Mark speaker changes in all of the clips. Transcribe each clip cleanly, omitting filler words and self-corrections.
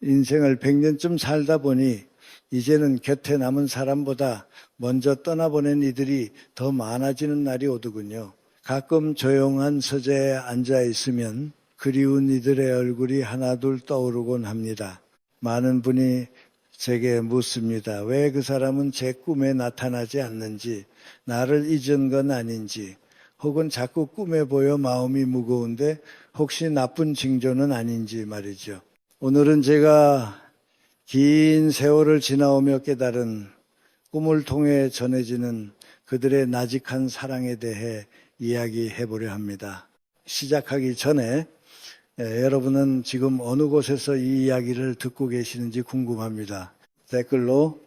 Speaker 1: 인생을 100년쯤 살다 보니 이제는 곁에 남은 사람보다 먼저 떠나보낸 이들이 더 많아지는 날이 오더군요. 가끔 조용한 서재에 앉아 있으면 그리운 이들의 얼굴이 하나둘 떠오르곤 합니다. 많은 분이 제게 묻습니다. 왜 그 사람은 제 꿈에 나타나지 않는지, 나를 잊은 건 아닌지, 혹은 자꾸 꿈에 보여 마음이 무거운데 혹시 나쁜 징조는 아닌지 말이죠. 오늘은 제가 긴 세월을 지나오며 깨달은 꿈을 통해 전해지는 그들의 나직한 사랑에 대해 이야기해 보려 합니다. 시작하기 전에 여러분은 지금 어느 곳에서 이 이야기를 듣고 계시는지 궁금합니다. 댓글로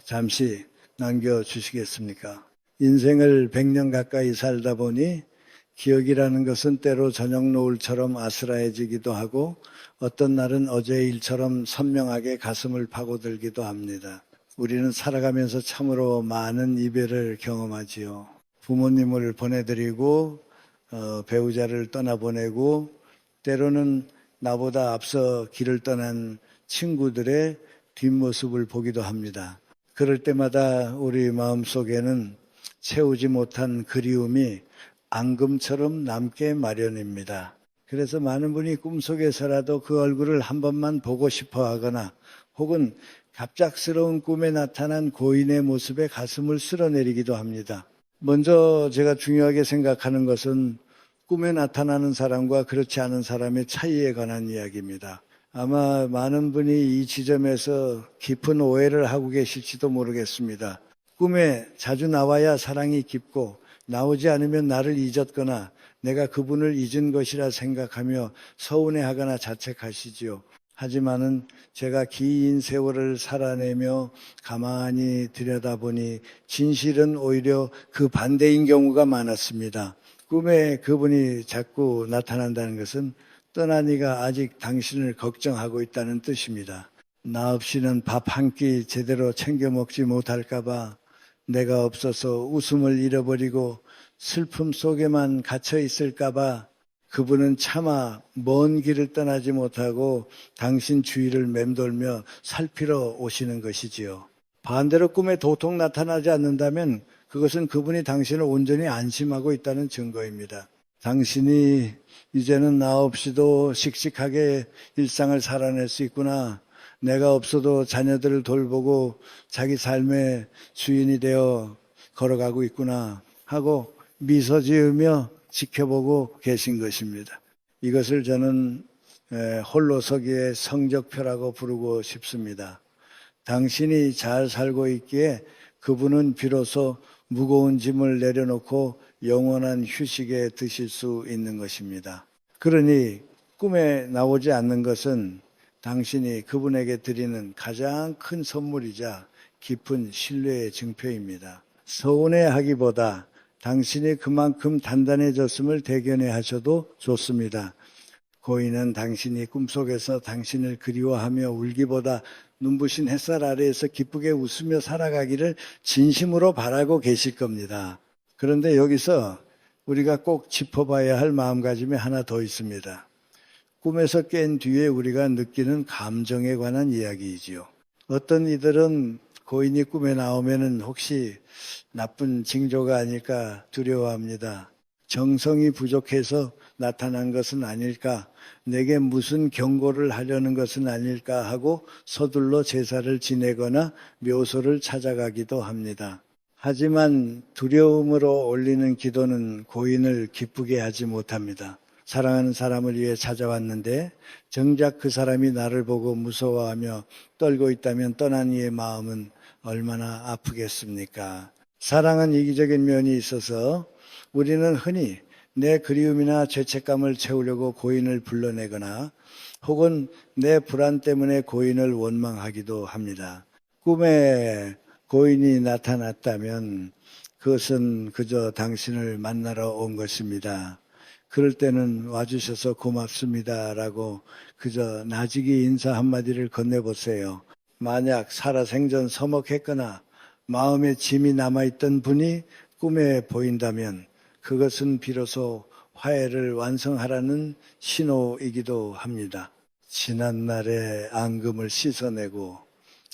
Speaker 1: 잠시 남겨주시겠습니까? 인생을 100년 가까이 살다 보니 기억이라는 것은 때로 저녁 노을처럼 아스라해지기도 하고 어떤 날은 어제의 일처럼 선명하게 가슴을 파고들기도 합니다. 우리는 살아가면서 참으로 많은 이별을 경험하지요. 부모님을 보내드리고 배우자를 떠나보내고 때로는 나보다 앞서 길을 떠난 친구들의 뒷모습을 보기도 합니다. 그럴 때마다 우리 마음속에는 채우지 못한 그리움이 앙금처럼 남게 마련입니다. 그래서 많은 분이 꿈속에서라도 그 얼굴을 한 번만 보고 싶어 하거나 혹은 갑작스러운 꿈에 나타난 고인의 모습에 가슴을 쓸어내리기도 합니다. 먼저 제가 중요하게 생각하는 것은 꿈에 나타나는 사람과 그렇지 않은 사람의 차이에 관한 이야기입니다. 아마 많은 분이 이 지점에서 깊은 오해를 하고 계실지도 모르겠습니다. 꿈에 자주 나와야 사랑이 깊고 나오지 않으면 나를 잊었거나 내가 그분을 잊은 것이라 생각하며 서운해하거나 자책하시지요. 하지만은 제가 긴 세월을 살아내며 가만히 들여다보니 진실은 오히려 그 반대인 경우가 많았습니다. 꿈에 그분이 자꾸 나타난다는 것은 떠난 이가 아직 당신을 걱정하고 있다는 뜻입니다. 나 없이는 밥 한 끼 제대로 챙겨 먹지 못할까봐, 내가 없어서 웃음을 잃어버리고 슬픔 속에만 갇혀 있을까봐 그분은 차마 먼 길을 떠나지 못하고 당신 주위를 맴돌며 살피러 오시는 것이지요. 반대로 꿈에 도통 나타나지 않는다면 그것은 그분이 당신을 온전히 안심하고 있다는 증거입니다. 당신이 이제는 나 없이도 씩씩하게 일상을 살아낼 수 있구나. 내가 없어도 자녀들을 돌보고 자기 삶의 주인이 되어 걸어가고 있구나 하고 미소 지으며 지켜보고 계신 것입니다. 이것을 저는 홀로서기의 성적표라고 부르고 싶습니다. 당신이 잘 살고 있기에 그분은 비로소 무거운 짐을 내려놓고 영원한 휴식에 드실 수 있는 것입니다. 그러니 꿈에 나오지 않는 것은 당신이 그분에게 드리는 가장 큰 선물이자 깊은 신뢰의 증표입니다. 서운해하기보다 당신이 그만큼 단단해졌음을 대견해 하셔도 좋습니다. 고인은 당신이 꿈속에서 당신을 그리워하며 울기보다 눈부신 햇살 아래에서 기쁘게 웃으며 살아가기를 진심으로 바라고 계실 겁니다. 그런데 여기서 우리가 꼭 짚어봐야 할 마음가짐이 하나 더 있습니다. 꿈에서 깬 뒤에 우리가 느끼는 감정에 관한 이야기이지요. 어떤 이들은 고인이 꿈에 나오면은 혹시 나쁜 징조가 아닐까 두려워합니다. 정성이 부족해서 나타난 것은 아닐까, 내게 무슨 경고를 하려는 것은 아닐까 하고 서둘러 제사를 지내거나 묘소를 찾아가기도 합니다. 하지만 두려움으로 올리는 기도는 고인을 기쁘게 하지 못합니다. 사랑하는 사람을 위해 찾아왔는데 정작 그 사람이 나를 보고 무서워하며 떨고 있다면 떠난 이의 마음은 얼마나 아프겠습니까? 사랑은 이기적인 면이 있어서 우리는 흔히 내 그리움이나 죄책감을 채우려고 고인을 불러내거나 혹은 내 불안 때문에 고인을 원망하기도 합니다. 꿈에 고인이 나타났다면 그것은 그저 당신을 만나러 온 것입니다. 그럴 때는 와주셔서 고맙습니다라고 그저 나직이 인사 한마디를 건네보세요. 만약 살아생전 서먹했거나 마음에 짐이 남아있던 분이 꿈에 보인다면 그것은 비로소 화해를 완성하라는 신호이기도 합니다. 지난날의 앙금을 씻어내고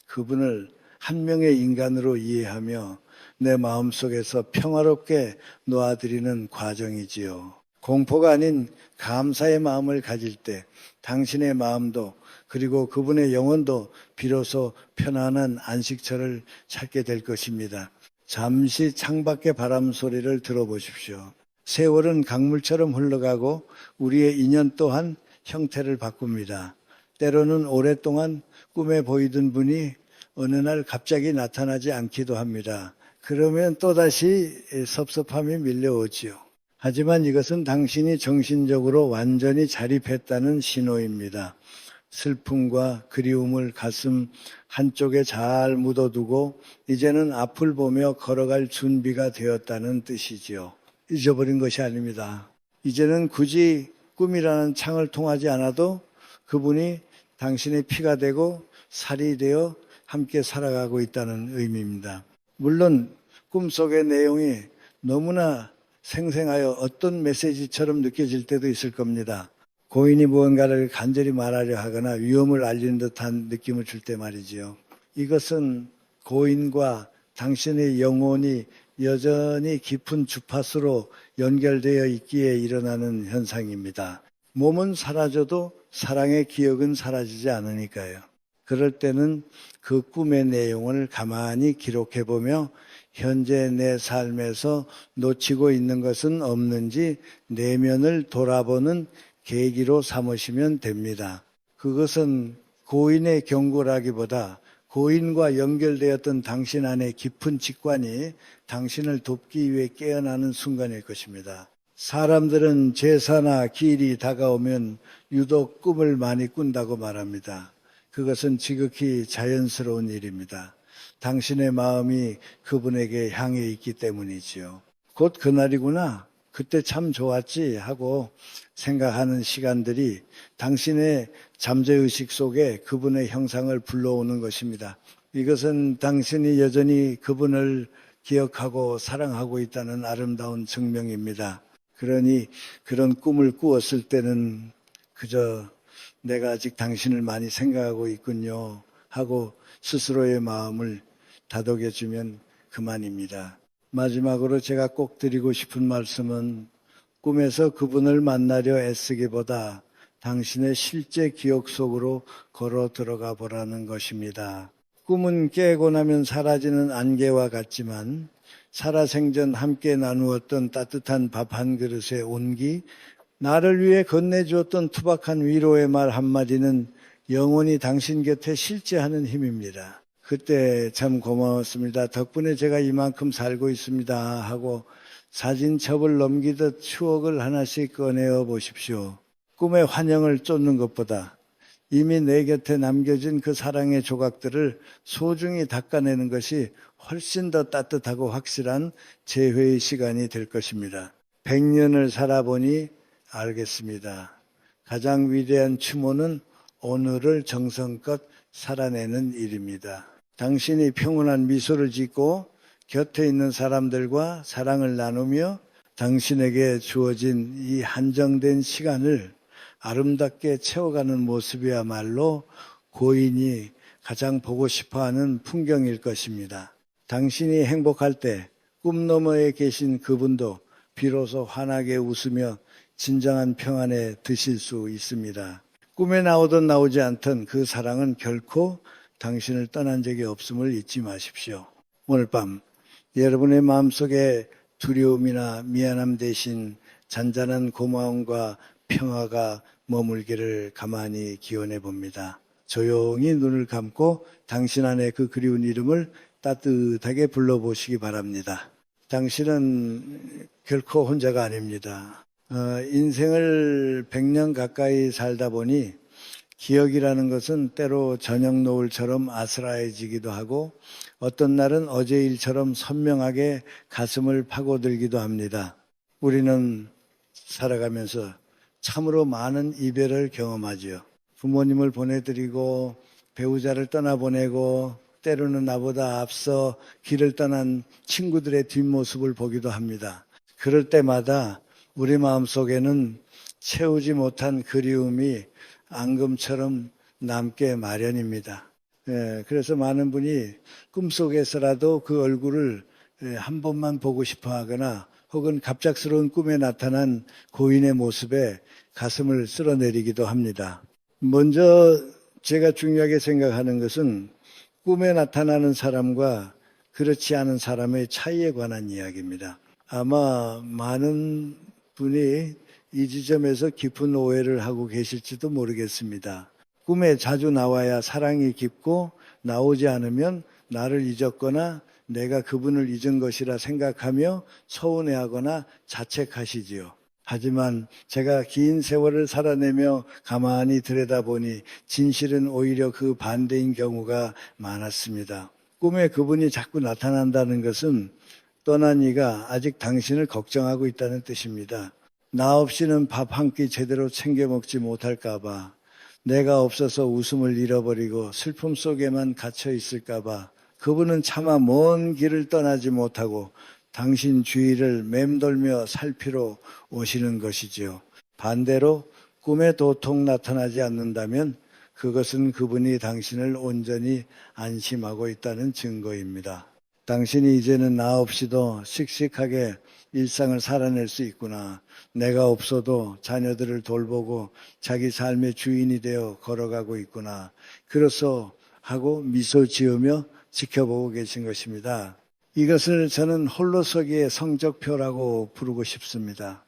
Speaker 1: 그분을 한 명의 인간으로 이해하며 내 마음속에서 평화롭게 놓아드리는 과정이지요. 공포가 아닌 감사의 마음을 가질 때 당신의 마음도 그리고 그분의 영혼도 비로소 편안한 안식처를 찾게 될 것입니다. 잠시 창밖의 바람 소리를 들어보십시오. 세월은 강물처럼 흘러가고 우리의 인연 또한 형태를 바꿉니다. 때로는 오랫동안 꿈에 보이던 분이 어느 날 갑자기 나타나지 않기도 합니다. 그러면 또다시 섭섭함이 밀려오지요. 하지만 이것은 당신이 정신적으로 완전히 자립했다는 신호입니다. 슬픔과 그리움을 가슴 한쪽에 잘 묻어두고 이제는 앞을 보며 걸어갈 준비가 되었다는 뜻이지요. 잊어버린 것이 아닙니다. 이제는 굳이 꿈이라는 창을 통하지 않아도 그분이 당신의 피가 되고 살이 되어 함께 살아가고 있다는 의미입니다. 물론 꿈속의 내용이 너무나 생생하여 어떤 메시지처럼 느껴질 때도 있을 겁니다. 고인이 무언가를 간절히 말하려 하거나 위험을 알리는 듯한 느낌을 줄 때 말이지요. 이것은 고인과 당신의 영혼이 여전히 깊은 주파수로 연결되어 있기에 일어나는 현상입니다. 몸은 사라져도 사랑의 기억은 사라지지 않으니까요. 그럴 때는 그 꿈의 내용을 가만히 기록해 보며 현재 내 삶에서 놓치고 있는 것은 없는지 내면을 돌아보는 계기로 삼으시면 됩니다. 그것은 고인의 경고라기보다 고인과 연결되었던 당신 안의 깊은 직관이 당신을 돕기 위해 깨어나는 순간일 것입니다. 사람들은 제사나 기일이 다가오면 유독 꿈을 많이 꾼다고 말합니다. 그것은 지극히 자연스러운 일입니다. 당신의 마음이 그분에게 향해 있기 때문이지요. 곧 그날이구나. 그때 참 좋았지 하고 생각하는 시간들이 당신의 잠재의식 속에 그분의 형상을 불러오는 것입니다. 이것은 당신이 여전히 그분을 기억하고 사랑하고 있다는 아름다운 증명입니다. 그러니 그런 꿈을 꾸었을 때는 그저 내가 아직 당신을 많이 생각하고 있군요 하고 스스로의 마음을 다독여주면 그만입니다. 마지막으로 제가 꼭 드리고 싶은 말씀은 꿈에서 그분을 만나려 애쓰기보다 당신의 실제 기억 속으로 걸어 들어가 보라는 것입니다. 꿈은 깨고 나면 사라지는 안개와 같지만 살아생전 함께 나누었던 따뜻한 밥 한 그릇의 온기, 나를 위해 건네주었던 투박한 위로의 말 한마디는 영원히 당신 곁에 실제하는 힘입니다. 그때 참 고마웠습니다. 덕분에 제가 이만큼 살고 있습니다 하고 사진첩을 넘기듯 추억을 하나씩 꺼내어 보십시오. 꿈의 환영을 쫓는 것보다 이미 내 곁에 남겨진 그 사랑의 조각들을 소중히 닦아내는 것이 훨씬 더 따뜻하고 확실한 재회의 시간이 될 것입니다. 100년을 살아보니 알겠습니다. 가장 위대한 추모는 오늘을 정성껏 살아내는 일입니다. 당신이 평온한 미소를 짓고 곁에 있는 사람들과 사랑을 나누며 당신에게 주어진 이 한정된 시간을 아름답게 채워가는 모습이야말로 고인이 가장 보고 싶어하는 풍경일 것입니다. 당신이 행복할 때 꿈 너머에 계신 그분도 비로소 환하게 웃으며 진정한 평안에 드실 수 있습니다. 꿈에 나오든 나오지 않든 그 사랑은 결코 당신을 떠난 적이 없음을 잊지 마십시오. 오늘 밤 여러분의 마음속에 두려움이나 미안함 대신 잔잔한 고마움과 평화가 머물기를 가만히 기원해 봅니다. 조용히 눈을 감고 당신 안에 그 그리운 이름을 따뜻하게 불러보시기 바랍니다. 당신은 결코 혼자가 아닙니다. 인생을 100년 가까이 살다 보니 기억이라는 것은 때로 저녁 노을처럼 아스라해지기도 하고 어떤 날은 어제 일처럼 선명하게 가슴을 파고들기도 합니다. 우리는 살아가면서 참으로 많은 이별을 경험하지요. 부모님을 보내드리고 배우자를 떠나보내고 때로는 나보다 앞서 길을 떠난 친구들의 뒷모습을 보기도 합니다. 그럴 때마다 우리 마음속에는 채우지 못한 그리움이 앙금처럼 남게 마련입니다. 그래서 많은 분이 꿈속에서라도 그 얼굴을 한 번만 보고 싶어 하거나 혹은 갑작스러운 꿈에 나타난 고인의 모습에 가슴을 쓸어내리기도 합니다. 먼저 제가 중요하게 생각하는 것은 꿈에 나타나는 사람과 그렇지 않은 사람의 차이에 관한 이야기입니다. 아마 많은 분이 이 지점에서 깊은 오해를 하고 계실지도 모르겠습니다. 꿈에 자주 나와야 사랑이 깊고 나오지 않으면 나를 잊었거나 내가 그분을 잊은 것이라 생각하며 서운해하거나 자책하시지요. 하지만 제가 긴 세월을 살아내며 가만히 들여다보니 진실은 오히려 그 반대인 경우가 많았습니다. 꿈에 그분이 자꾸 나타난다는 것은 떠난 이가 아직 당신을 걱정하고 있다는 뜻입니다. 나 없이는 밥 한 끼 제대로 챙겨 먹지 못할까봐, 내가 없어서 웃음을 잃어버리고 슬픔 속에만 갇혀 있을까봐, 그분은 차마 먼 길을 떠나지 못하고 당신 주위를 맴돌며 살피러 오시는 것이지요. 반대로 꿈에 도통 나타나지 않는다면 그것은 그분이 당신을 온전히 안심하고 있다는 증거입니다. 당신이 이제는 나 없이도 씩씩하게 일상을 살아낼 수 있구나. 내가 없어도 자녀들을 돌보고 자기 삶의 주인이 되어 걸어가고 있구나. 그래서 하고 미소 지으며 지켜보고 계신 것입니다. 이것을 저는 홀로서기의 성적표라고 부르고 싶습니다.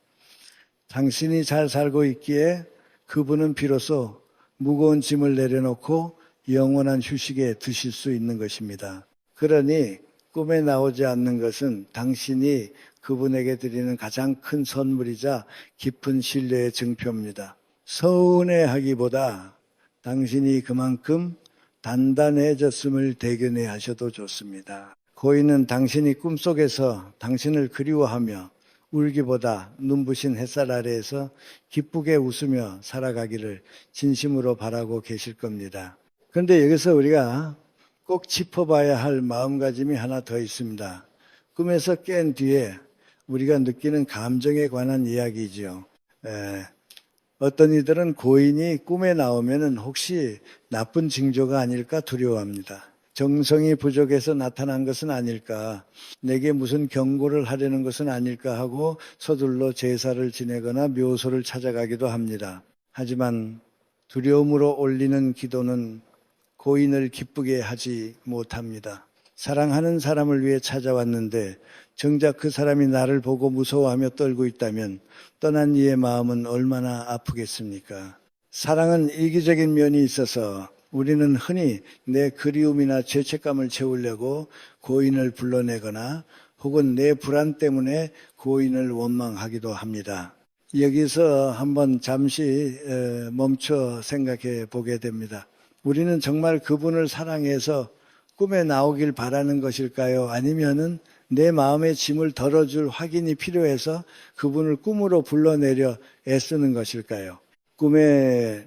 Speaker 1: 당신이 잘 살고 있기에 그분은 비로소 무거운 짐을 내려놓고 영원한 휴식에 드실 수 있는 것입니다. 그러니 꿈에 나오지 않는 것은 당신이 그분에게 드리는 가장 큰 선물이자 깊은 신뢰의 증표입니다. 서운해하기보다 당신이 그만큼 단단해졌음을 대견해 하셔도 좋습니다. 고인은 당신이 꿈속에서 당신을 그리워하며 울기보다 눈부신 햇살 아래에서 기쁘게 웃으며 살아가기를 진심으로 바라고 계실 겁니다. 그런데 여기서 우리가 꼭 짚어봐야 할 마음가짐이 하나 더 있습니다. 꿈에서 깬 뒤에 우리가 느끼는 감정에 관한 이야기죠. 어떤 이들은 고인이 꿈에 나오면 혹시 나쁜 징조가 아닐까 두려워합니다. 정성이 부족해서 나타난 것은 아닐까, 내게 무슨 경고를 하려는 것은 아닐까 하고 서둘러 제사를 지내거나 묘소를 찾아가기도 합니다. 하지만 두려움으로 올리는 기도는 고인을 기쁘게 하지 못합니다. 사랑하는 사람을 위해 찾아왔는데 정작 그 사람이 나를 보고 무서워하며 떨고 있다면 떠난 이의 마음은 얼마나 아프겠습니까? 사랑은 이기적인 면이 있어서 우리는 흔히 내 그리움이나 죄책감을 채우려고 고인을 불러내거나 혹은 내 불안 때문에 고인을 원망하기도 합니다. 여기서 한번 잠시 멈춰 생각해 보게 됩니다. 우리는 정말 그분을 사랑해서 꿈에 나오길 바라는 것일까요? 아니면은 내 마음의 짐을 덜어줄 확인이 필요해서 그분을 꿈으로 불러내려 애쓰는 것일까요? 꿈에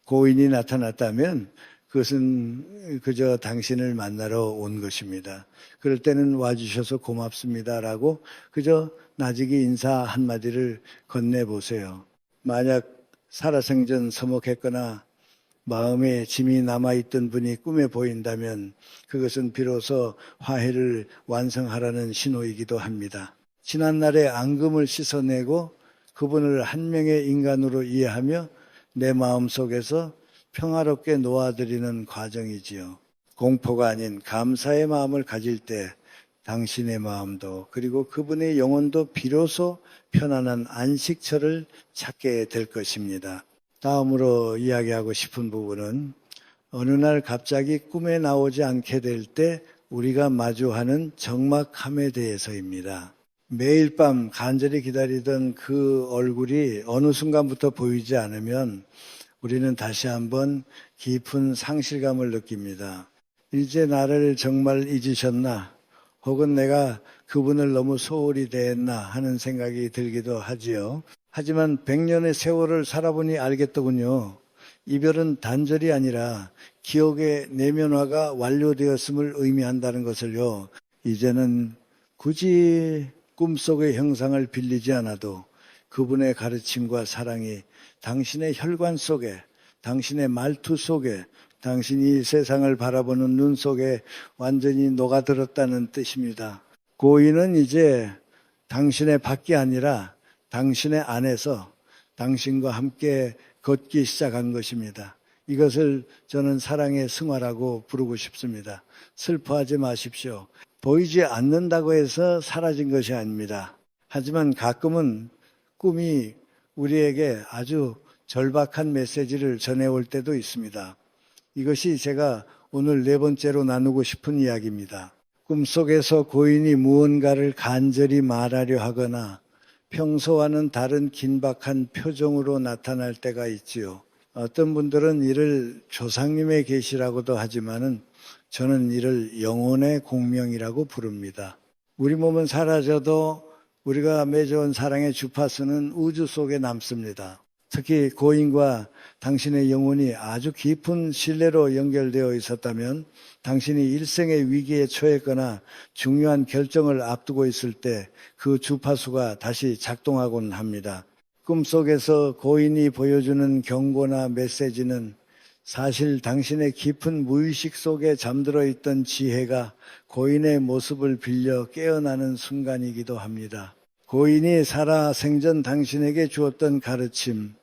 Speaker 1: 고인이 나타났다면 그것은 그저 당신을 만나러 온 것입니다. 그럴 때는 와주셔서 고맙습니다라고 그저 나직이 인사 한마디를 건네보세요. 만약 살아생전 서먹했거나 마음에 짐이 남아있던 분이 꿈에 보인다면 그것은 비로소 화해를 완성하라는 신호이기도 합니다. 지난날의 앙금을 씻어내고 그분을 한 명의 인간으로 이해하며 내 마음속에서 평화롭게 놓아드리는 과정이지요. 공포가 아닌 감사의 마음을 가질 때 당신의 마음도 그리고 그분의 영혼도 비로소 편안한 안식처를 찾게 될 것입니다. 다음으로 이야기하고 싶은 부분은 어느 날 갑자기 꿈에 나오지 않게 될 때 우리가 마주하는 적막함에 대해서입니다. 매일 밤 간절히 기다리던 그 얼굴이 어느 순간부터 보이지 않으면 우리는 다시 한번 깊은 상실감을 느낍니다. 이제 나를 정말 잊으셨나? 혹은 내가 그분을 너무 소홀히 대했나 하는 생각이 들기도 하지요. 하지만 100년의 세월을 살아보니 알겠더군요. 이별은 단절이 아니라 기억의 내면화가 완료되었음을 의미한다는 것을요. 이제는 굳이 꿈속의 형상을 빌리지 않아도 그분의 가르침과 사랑이 당신의 혈관 속에 당신의 말투 속에, 당신이 세상을 바라보는 눈 속에 완전히 녹아들었다는 뜻입니다. 고인은 이제 당신의 밖이 아니라 당신의 안에서 당신과 함께 걷기 시작한 것입니다. 이것을 저는 사랑의 승화라고 부르고 싶습니다. 슬퍼하지 마십시오. 보이지 않는다고 해서 사라진 것이 아닙니다. 하지만 가끔은 꿈이 우리에게 아주 절박한 메시지를 전해올 때도 있습니다. 이것이 제가 오늘 네 번째로 나누고 싶은 이야기입니다. 꿈속에서 고인이 무언가를 간절히 말하려 하거나 평소와는 다른 긴박한 표정으로 나타날 때가 있지요. 어떤 분들은 이를 조상님의 계시라고도 하지만은 저는 이를 영혼의 공명이라고 부릅니다. 우리 몸은 사라져도 우리가 맺어온 사랑의 주파수는 우주 속에 남습니다. 특히 고인과 당신의 영혼이 아주 깊은 신뢰로 연결되어 있었다면 당신이 일생의 위기에 처했거나 중요한 결정을 앞두고 있을 때 그 주파수가 다시 작동하곤 합니다. 꿈속에서 고인이 보여주는 경고나 메시지는 사실 당신의 깊은 무의식 속에 잠들어 있던 지혜가 고인의 모습을 빌려 깨어나는 순간이기도 합니다. 고인이 살아 생전 당신에게 주었던 가르침,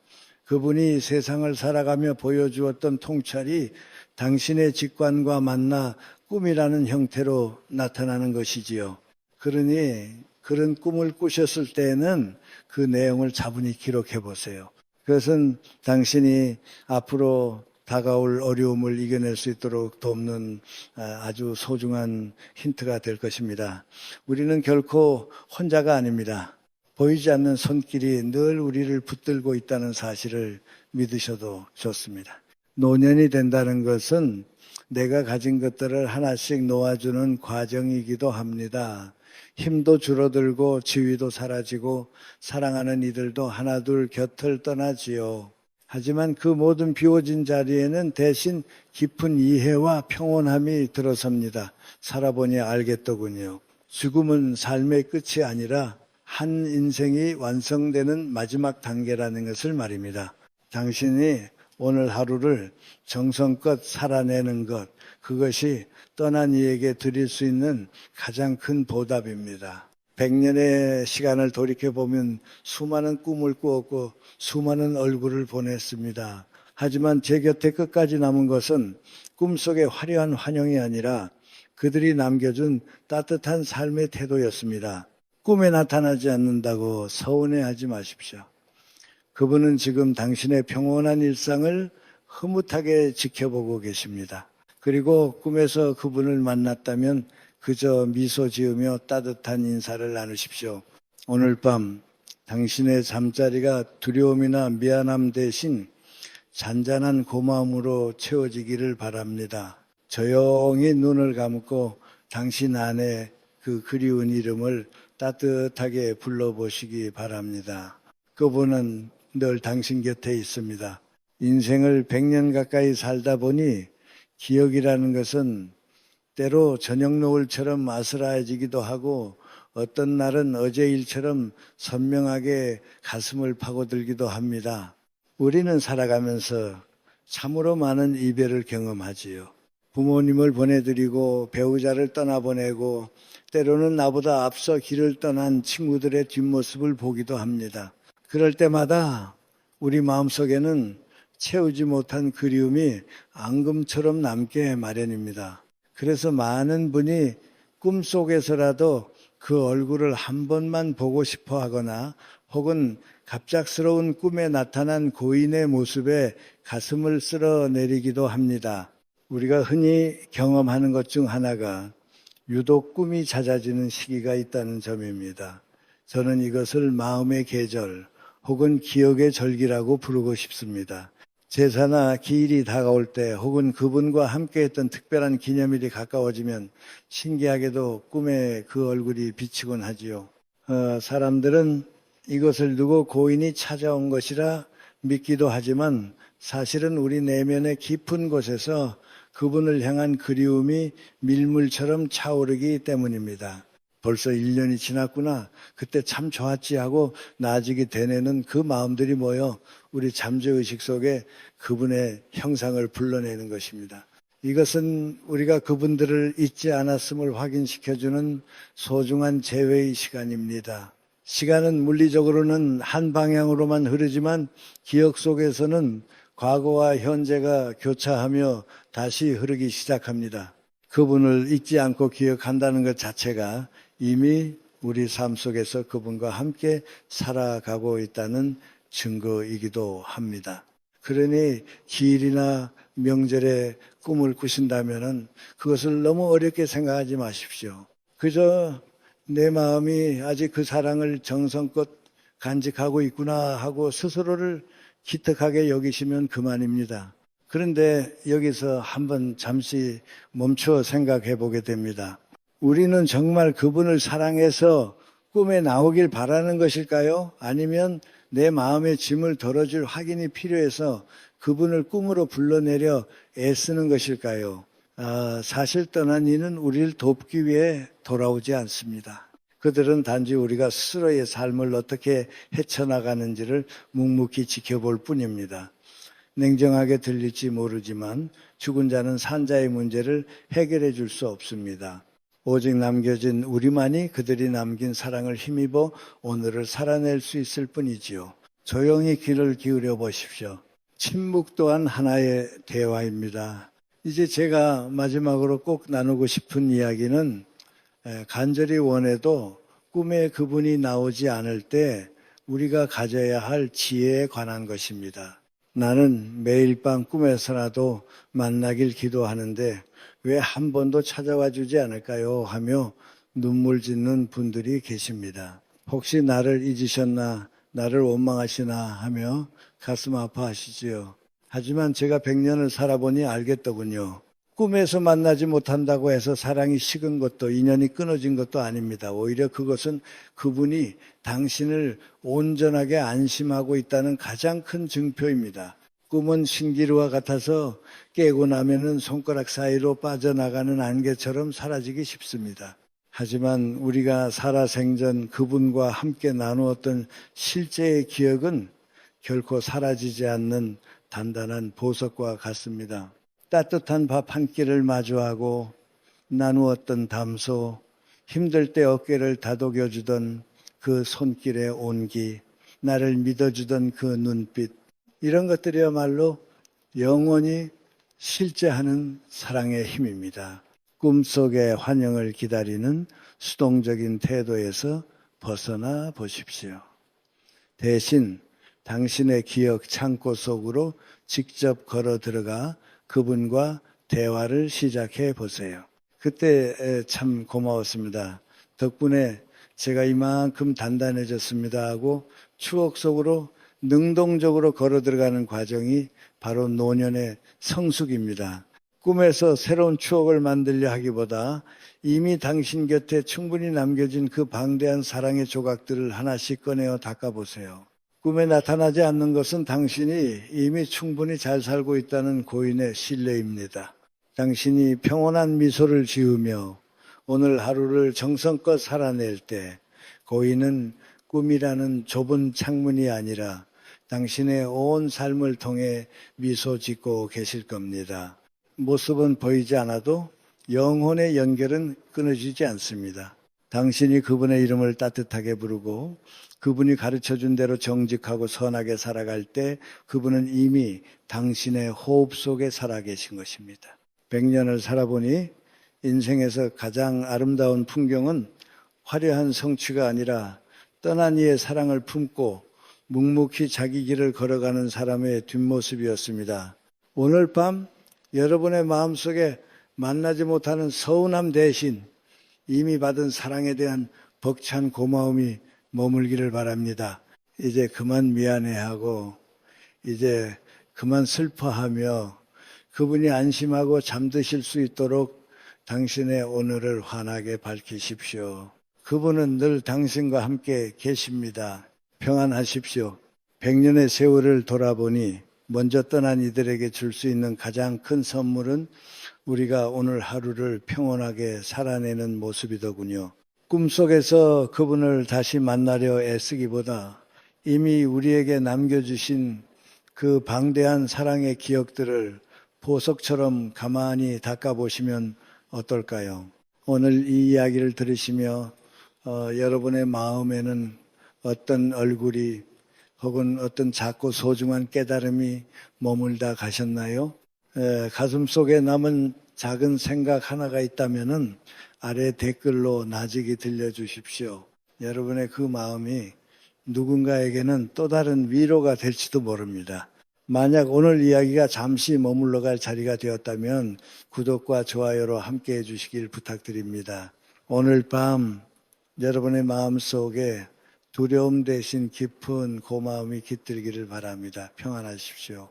Speaker 1: 그분이 세상을 살아가며 보여주었던 통찰이 당신의 직관과 만나 꿈이라는 형태로 나타나는 것이지요. 그러니 그런 꿈을 꾸셨을 때에는 그 내용을 차분히 기록해 보세요. 그것은 당신이 앞으로 다가올 어려움을 이겨낼 수 있도록 돕는 아주 소중한 힌트가 될 것입니다. 우리는 결코 혼자가 아닙니다. 보이지 않는 손길이 늘 우리를 붙들고 있다는 사실을 믿으셔도 좋습니다. 노년이 된다는 것은 내가 가진 것들을 하나씩 놓아주는 과정이기도 합니다. 힘도 줄어들고 지위도 사라지고 사랑하는 이들도 하나둘 곁을 떠나지요. 하지만 그 모든 비워진 자리에는 대신 깊은 이해와 평온함이 들어섭니다. 살아보니 알겠더군요. 죽음은 삶의 끝이 아니라 한 인생이 완성되는 마지막 단계라는 것을 말입니다. 당신이 오늘 하루를 정성껏 살아내는 것, 그것이 떠난 이에게 드릴 수 있는 가장 큰 보답입니다. 100년의 시간을 돌이켜보면 수많은 꿈을 꾸었고 수많은 얼굴을 보냈습니다. 하지만 제 곁에 끝까지 남은 것은 꿈속의 화려한 환영이 아니라 그들이 남겨준 따뜻한 삶의 태도였습니다. 꿈에 나타나지 않는다고 서운해하지 마십시오. 그분은 지금 당신의 평온한 일상을 흐뭇하게 지켜보고 계십니다. 그리고 꿈에서 그분을 만났다면 그저 미소 지으며 따뜻한 인사를 나누십시오. 오늘 밤 당신의 잠자리가 두려움이나 미안함 대신 잔잔한 고마움으로 채워지기를 바랍니다. 조용히 눈을 감고 당신 안에 그 그리운 이름을 따뜻하게 불러보시기 바랍니다. 그분은 늘 당신 곁에 있습니다. 인생을 100년 가까이 살다 보니 기억이라는 것은 때로 저녁 노을처럼 아스라해지기도 하고 어떤 날은 어제 일처럼 선명하게 가슴을 파고들기도 합니다. 우리는 살아가면서 참으로 많은 이별을 경험하지요. 부모님을 보내드리고 배우자를 떠나보내고 때로는 나보다 앞서 길을 떠난 친구들의 뒷모습을 보기도 합니다. 그럴 때마다 우리 마음속에는 채우지 못한 그리움이 앙금처럼 남게 마련입니다. 그래서 많은 분이 꿈속에서라도 그 얼굴을 한 번만 보고 싶어 하거나 혹은 갑작스러운 꿈에 나타난 고인의 모습에 가슴을 쓸어내리기도 합니다. 우리가 흔히 경험하는 것 중 하나가 유독 꿈이 잦아지는 시기가 있다는 점입니다. 저는 이것을 마음의 계절 혹은 기억의 절기라고 부르고 싶습니다. 제사나 기일이 다가올 때 혹은 그분과 함께했던 특별한 기념일이 가까워지면 신기하게도 꿈에 그 얼굴이 비치곤 하지요. 사람들은 이것을 두고 고인이 찾아온 것이라 믿기도 하지만 사실은 우리 내면의 깊은 곳에서 그분을 향한 그리움이 밀물처럼 차오르기 때문입니다. 벌써 1년이 지났구나. 그때 참 좋았지 하고 나아지게 되뇌는 그 마음들이 모여 우리 잠재의식 속에 그분의 형상을 불러내는 것입니다. 이것은 우리가 그분들을 잊지 않았음을 확인시켜주는 소중한 재회의 시간입니다. 시간은 물리적으로는 한 방향으로만 흐르지만 기억 속에서는 과거와 현재가 교차하며 다시 흐르기 시작합니다. 그분을 잊지 않고 기억한다는 것 자체가 이미 우리 삶 속에서 그분과 함께 살아가고 있다는 증거이기도 합니다. 그러니 기일이나 명절에 꿈을 꾸신다면 그것을 너무 어렵게 생각하지 마십시오. 그저 내 마음이 아직 그 사랑을 정성껏 간직하고 있구나 하고 스스로를 기특하게 여기시면 그만입니다. 그런데 여기서 한번 잠시 멈춰 생각해 보게 됩니다. 우리는 정말 그분을 사랑해서 꿈에 나오길 바라는 것일까요? 아니면 내 마음의 짐을 덜어줄 확인이 필요해서 그분을 꿈으로 불러내려 애쓰는 것일까요? 사실 떠난 이는 우리를 돕기 위해 돌아오지 않습니다. 그들은 단지 우리가 스스로의 삶을 어떻게 헤쳐나가는지를 묵묵히 지켜볼 뿐입니다. 냉정하게 들릴지 모르지만 죽은 자는 산 자의 문제를 해결해 줄 수 없습니다. 오직 남겨진 우리만이 그들이 남긴 사랑을 힘입어 오늘을 살아낼 수 있을 뿐이지요. 조용히 귀를 기울여 보십시오. 침묵 또한 하나의 대화입니다. 이제 제가 마지막으로 꼭 나누고 싶은 이야기는 간절히 원해도 꿈에 그분이 나오지 않을 때 우리가 가져야 할 지혜에 관한 것입니다. 나는 매일 밤 꿈에서라도 만나길 기도하는데 왜 한 번도 찾아와 주지 않을까요? 하며 눈물 짓는 분들이 계십니다. 혹시 나를 잊으셨나, 나를 원망하시나 하며 가슴 아파하시지요. 하지만 제가 100년을 살아보니 알겠더군요. 꿈에서 만나지 못한다고 해서 사랑이 식은 것도 인연이 끊어진 것도 아닙니다. 오히려 그것은 그분이 당신을 온전하게 안심하고 있다는 가장 큰 증표입니다. 꿈은 신기루와 같아서 깨고 나면은 손가락 사이로 빠져나가는 안개처럼 사라지기 쉽습니다. 하지만 우리가 살아생전 그분과 함께 나누었던 실제의 기억은 결코 사라지지 않는 단단한 보석과 같습니다. 따뜻한 밥 한 끼를 마주하고 나누었던 담소, 힘들 때 어깨를 다독여주던 그 손길의 온기, 나를 믿어주던 그 눈빛, 이런 것들이야말로 영원히 실제하는 사랑의 힘입니다. 꿈속의 환영을 기다리는 수동적인 태도에서 벗어나 보십시오. 대신 당신의 기억 창고 속으로 직접 걸어 들어가 그분과 대화를 시작해 보세요. 그때 참 고마웠습니다. 덕분에 제가 이만큼 단단해졌습니다 하고 추억 속으로 능동적으로 걸어 들어가는 과정이 바로 노년의 성숙입니다. 꿈에서 새로운 추억을 만들려 하기보다 이미 당신 곁에 충분히 남겨진 그 방대한 사랑의 조각들을 하나씩 꺼내어 닦아보세요. 꿈에 나타나지 않는 것은 당신이 이미 충분히 잘 살고 있다는 고인의 신뢰입니다. 당신이 평온한 미소를 지으며 오늘 하루를 정성껏 살아낼 때 고인은 꿈이라는 좁은 창문이 아니라 당신의 온 삶을 통해 미소 짓고 계실 겁니다. 모습은 보이지 않아도 영혼의 연결은 끊어지지 않습니다. 당신이 그분의 이름을 따뜻하게 부르고 그분이 가르쳐준 대로 정직하고 선하게 살아갈 때 그분은 이미 당신의 호흡 속에 살아계신 것입니다. 100년을 살아보니 인생에서 가장 아름다운 풍경은 화려한 성취가 아니라 떠난 이의 사랑을 품고 묵묵히 자기 길을 걸어가는 사람의 뒷모습이었습니다. 오늘 밤 여러분의 마음속에 만나지 못하는 서운함 대신 이미 받은 사랑에 대한 벅찬 고마움이 머물기를 바랍니다. 이제 그만 미안해하고 이제 그만 슬퍼하며 그분이 안심하고 잠드실 수 있도록 당신의 오늘을 환하게 밝히십시오. 그분은 늘 당신과 함께 계십니다. 평안하십시오. 100년의 세월을 돌아보니 먼저 떠난 이들에게 줄 수 있는 가장 큰 선물은 우리가 오늘 하루를 평온하게 살아내는 모습이더군요. 꿈속에서 그분을 다시 만나려 애쓰기보다 이미 우리에게 남겨주신 그 방대한 사랑의 기억들을 보석처럼 가만히 닦아보시면 어떨까요? 오늘 이 이야기를 들으시며 여러분의 마음에는 어떤 얼굴이 혹은 어떤 작고 소중한 깨달음이 머물다 가셨나요? 가슴 속에 남은 작은 생각 하나가 있다면은 아래 댓글로 나직이 들려주십시오. 여러분의 그 마음이 누군가에게는 또 다른 위로가 될지도 모릅니다. 만약 오늘 이야기가 잠시 머물러 갈 자리가 되었다면 구독과 좋아요로 함께 해주시길 부탁드립니다. 오늘 밤 여러분의 마음 속에 두려움 대신 깊은 고마움이 깃들기를 바랍니다. 평안하십시오.